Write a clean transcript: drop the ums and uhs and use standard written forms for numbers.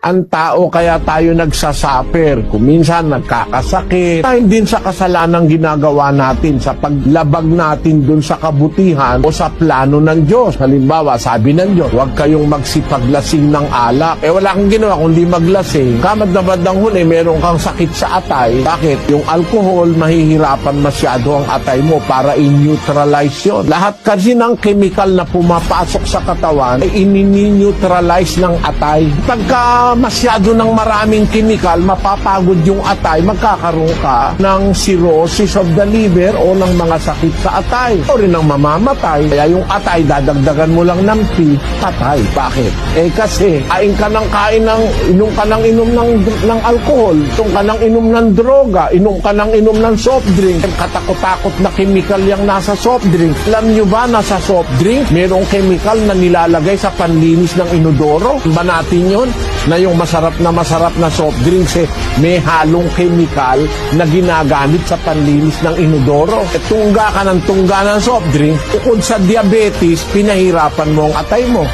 ang tao kaya tayo nagsasuffer. Kung minsan nagkakasakit. Dahil din sa kasalanang ginagawa natin sa paglabag natin dun sa kabutihan o sa plano ng Diyos. Halimbawa, sabi ng Diyos, huwag kayong magsipaglasing ng alak. Wala kang ginawa kundi maglasing. Kamad ng huli, meron kang sakit sa atay. Bakit? Yung alcohol, mahihirapan masyado ang atay mo para i-neutralize yun. Lahat kasi ng chemical na pumapasok sa katawan ay ini-neutralize ng atay. Pagka masyado ng maraming chemical, mapapagod yung atay, magkakaroon ka ng cirrhosis of the liver o ng mga sakit sa atay. O rin ang mamamatay. Kaya yung atay, dadagdagan mo lang ng P, patay. Bakit? Kasi kain ka ng inom ka ng inom ng alcohol, inom ka ng inom ng droga, inom ka ng inom ng soft drink. Katakot-takot na chemical yung nasa soft drink. Alam nyo ba, nasa soft drink, merong chemical na nilalagay sa panlinis ng inodoro? Ba natin yun? Na yung masarap na soft drinks may halong chemical na ginagamit sa panlinis ng inodoro. Tungga ka ng soft drink, bukod sa diabetes, pinahirapan mo ang atay mo.